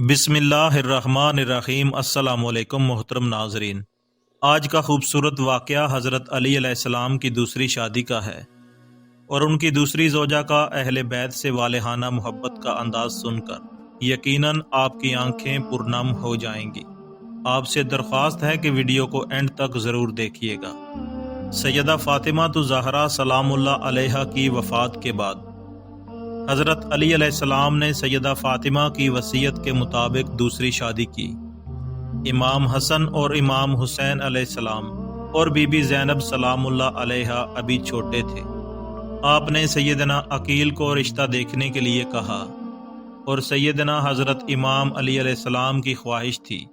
بسم اللہ الرحمن الرحیم۔ السلام علیکم محترم ناظرین، آج کا خوبصورت واقعہ حضرت علی علیہ السلام کی دوسری شادی کا ہے اور ان کی دوسری زوجہ کا اہل بیت سے والہانہ محبت کا انداز سن کر یقیناً آپ کی آنکھیں پرنم ہو جائیں گی۔ آپ سے درخواست ہے کہ ویڈیو کو اینڈ تک ضرور دیکھیے گا۔ سیدہ فاطمہ الزہرا سلام اللہ علیہا کی وفات کے بعد حضرت علی علیہ السلام نے سیدہ فاطمہ کی وصیت کے مطابق دوسری شادی کی۔ امام حسن اور امام حسین علیہ السلام اور بی بی زینب سلام اللہ علیہا ابھی چھوٹے تھے۔ آپ نے سیدنا عقیل کو رشتہ دیکھنے کے لیے کہا اور سیدنا حضرت امام علی علیہ السلام کی خواہش تھی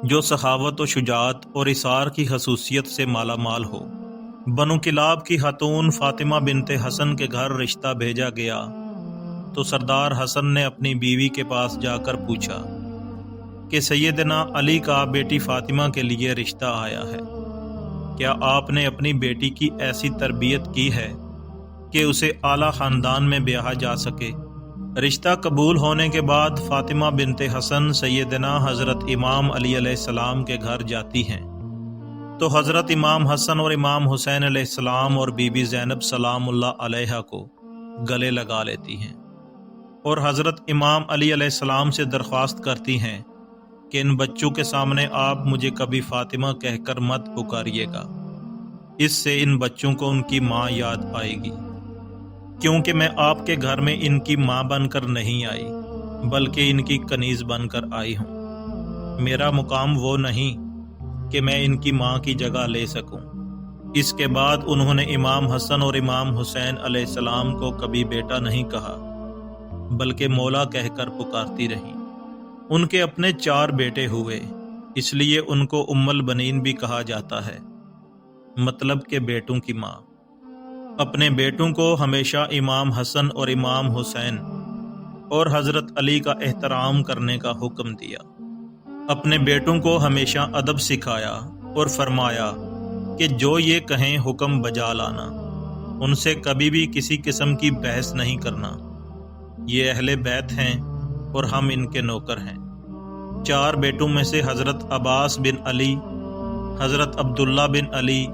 جو سخاوت و شجاعت اور اثار کی خصوصیت سے مالا مال ہو۔ بنو کلاب کی خاتون فاطمہ بنت حسن کے گھر رشتہ بھیجا گیا تو سردار حسن نے اپنی بیوی کے پاس جا کر پوچھا کہ سیدنا علی کا بیٹی فاطمہ کے لیے رشتہ آیا ہے، کیا آپ نے اپنی بیٹی کی ایسی تربیت کی ہے کہ اسے اعلیٰ خاندان میں بیاہا جا سکے؟ رشتہ قبول ہونے کے بعد فاطمہ بنت حسن سیدنا حضرت امام علی علیہ السلام کے گھر جاتی ہیں تو حضرت امام حسن اور امام حسین علیہ السلام اور بی بی زینب سلام اللہ علیہا کو گلے لگا لیتی ہیں اور حضرت امام علی علیہ السلام سے درخواست کرتی ہیں کہ ان بچوں کے سامنے آپ مجھے کبھی فاطمہ کہہ کر مت پکاریے گا، اس سے ان بچوں کو ان کی ماں یاد آئے گی، کیونکہ میں آپ کے گھر میں ان کی ماں بن کر نہیں آئی بلکہ ان کی کنیز بن کر آئی ہوں۔ میرا مقام وہ نہیں کہ میں ان کی ماں کی جگہ لے سکوں۔ اس کے بعد انہوں نے امام حسن اور امام حسین علیہ السلام کو کبھی بیٹا نہیں کہا بلکہ مولا کہہ کر پکارتی رہیں۔ ان کے اپنے 4 بیٹے ہوئے، اس لیے ان کو ام البنین بھی کہا جاتا ہے، مطلب کہ بیٹوں کی ماں۔ اپنے بیٹوں کو ہمیشہ امام حسن اور امام حسین اور حضرت علی کا احترام کرنے کا حکم دیا۔ اپنے بیٹوں کو ہمیشہ ادب سکھایا اور فرمایا کہ جو یہ کہیں حکم بجا لانا، ان سے کبھی بھی کسی قسم کی بحث نہیں کرنا، یہ اہل بیت ہیں اور ہم ان کے نوکر ہیں۔ 4 بیٹوں میں سے حضرت عباس بن علی، حضرت عبداللہ بن علی،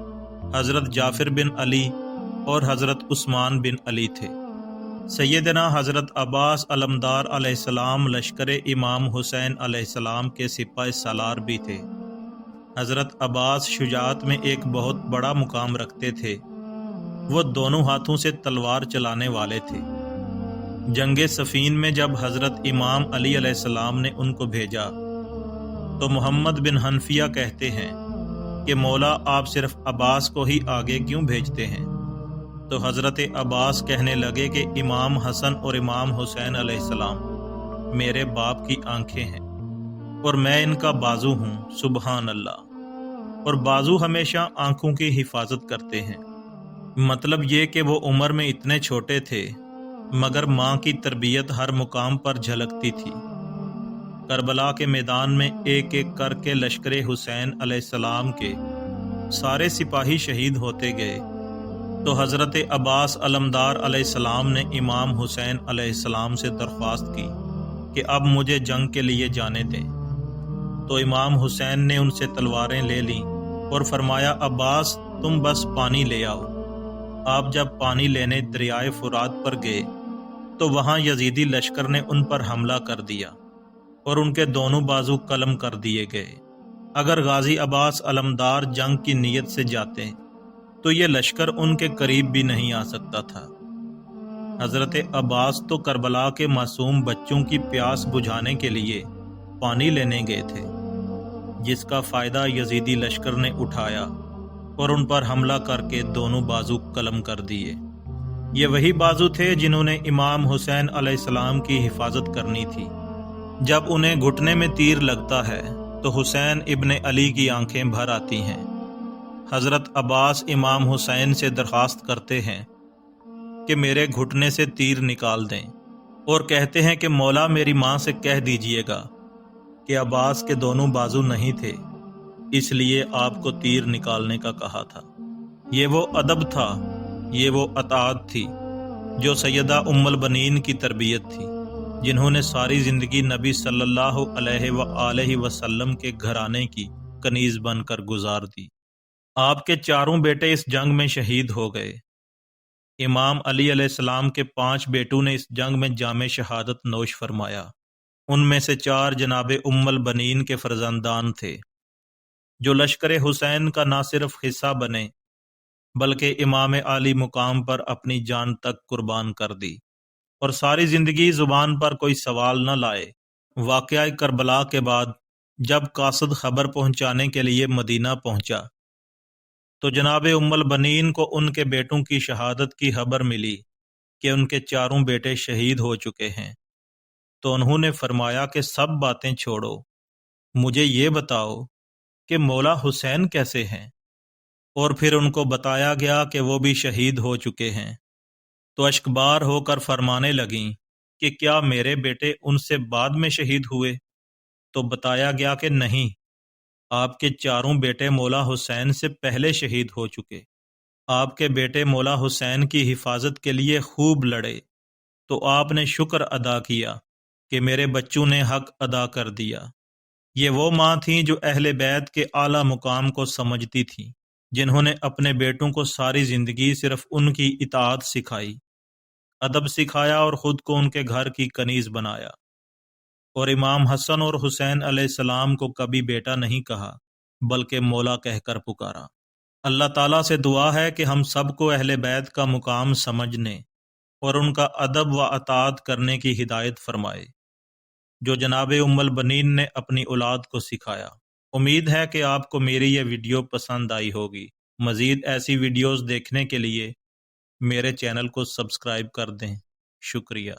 حضرت جعفر بن علی اور حضرت عثمان بن علی تھے۔ سیدنا حضرت عباس علمدار علیہ السلام لشکر امام حسین علیہ السلام کے سپاہ سالار بھی تھے۔ حضرت عباس شجاعت میں ایک بہت بڑا مقام رکھتے تھے، وہ دونوں ہاتھوں سے تلوار چلانے والے تھے۔ جنگ صفین میں جب حضرت امام علی علیہ السلام نے ان کو بھیجا تو محمد بن حنفیہ کہتے ہیں کہ مولا آپ صرف عباس کو ہی آگے کیوں بھیجتے ہیں؟ تو حضرت عباس کہنے لگے کہ امام حسن اور امام حسین علیہ السلام میرے باپ کی آنکھیں ہیں اور میں ان کا بازو ہوں، سبحان اللہ، اور بازو ہمیشہ آنکھوں کی حفاظت کرتے ہیں۔ مطلب یہ کہ وہ عمر میں اتنے چھوٹے تھے مگر ماں کی تربیت ہر مقام پر جھلکتی تھی۔ کربلا کے میدان میں ایک ایک کر کے لشکر حسین علیہ السلام کے سارے سپاہی شہید ہوتے گئے تو حضرت عباس علمدار علیہ السلام نے امام حسین علیہ السلام سے درخواست کی کہ اب مجھے جنگ کے لیے جانے دیں، تو امام حسین نے ان سے تلواریں لے لیں اور فرمایا عباس تم بس پانی لے آؤ۔ آپ جب پانی لینے دریائے فرات پر گئے تو وہاں یزیدی لشکر نے ان پر حملہ کر دیا اور ان کے دونوں بازو قلم کر دیے گئے۔ اگر غازی عباس علمدار جنگ کی نیت سے جاتے تو یہ لشکر ان کے قریب بھی نہیں آ سکتا تھا۔ حضرت عباس تو کربلا کے معصوم بچوں کی پیاس بجھانے کے لیے پانی لینے گئے تھے، جس کا فائدہ یزیدی لشکر نے اٹھایا اور ان پر حملہ کر کے دونوں بازو قلم کر دیے۔ یہ وہی بازو تھے جنہوں نے امام حسین علیہ السلام کی حفاظت کرنی تھی۔ جب انہیں گھٹنے میں تیر لگتا ہے تو حسین ابن علی کی آنکھیں بھر آتی ہیں۔ حضرت عباس امام حسین سے درخواست کرتے ہیں کہ میرے گھٹنے سے تیر نکال دیں اور کہتے ہیں کہ مولا میری ماں سے کہہ دیجئے گا کہ عباس کے دونوں بازو نہیں تھے، اس لیے آپ کو تیر نکالنے کا کہا تھا۔ یہ وہ ادب تھا، یہ وہ اطاعت تھی جو سیدہ ام البنین کی تربیت تھی۔ جنہوں نے ساری زندگی نبی صلی اللہ علیہ وآلہ وسلم کے گھرانے کی کنیز بن کر گزار دی۔ آپ کے چاروں بیٹے اس جنگ میں شہید ہو گئے۔ امام علی علیہ السلام کے 5 بیٹوں نے اس جنگ میں جام شہادت نوش فرمایا۔ ان میں سے 4 جناب ام البنین کے فرزندان تھے، جو لشکر حسین کا نہ صرف حصہ بنے بلکہ امام عالی مقام پر اپنی جان تک قربان کر دی، اور ساری زندگی زبان پر کوئی سوال نہ لائے۔ واقعہ کربلا کے بعد جب قاصد خبر پہنچانے کے لیے مدینہ پہنچا تو جناب ام البنین کو ان کے بیٹوں کی شہادت کی خبر ملی کہ ان کے چاروں بیٹے شہید ہو چکے ہیں۔ تو انہوں نے فرمایا کہ سب باتیں چھوڑو، مجھے یہ بتاؤ کہ مولا حسین کیسے ہیں؟ اور پھر ان کو بتایا گیا کہ وہ بھی شہید ہو چکے ہیں۔ تو اشکبار ہو کر فرمانے لگیں کہ کیا میرے بیٹے ان سے بعد میں شہید ہوئے؟ تو بتایا گیا کہ نہیں، آپ کے چاروں بیٹے مولا حسین سے پہلے شہید ہو چکے۔ آپ کے بیٹے مولا حسین کی حفاظت کے لیے خوب لڑے، تو آپ نے شکر ادا کیا کہ میرے بچوں نے حق ادا کر دیا۔ یہ وہ ماں تھیں جو اہل بیت کے اعلیٰ مقام کو سمجھتی تھیں، جنہوں نے اپنے بیٹوں کو ساری زندگی صرف ان کی اطاعت سکھائی، ادب سکھایا اور خود کو ان کے گھر کی کنیز بنایا، اور امام حسن اور حسین علیہ السلام کو کبھی بیٹا نہیں کہا بلکہ مولا کہہ کر پکارا۔ اللہ تعالیٰ سے دعا ہے کہ ہم سب کو اہل بیت کا مقام سمجھنے اور ان کا ادب و اطاعت کرنے کی ہدایت فرمائے، جو جناب ام البنین نے اپنی اولاد کو سکھایا۔ امید ہے کہ آپ کو میری یہ ویڈیو پسند آئی ہوگی۔ مزید ایسی ویڈیوز دیکھنے کے لیے میرے چینل کو سبسکرائب کر دیں۔ شکریہ۔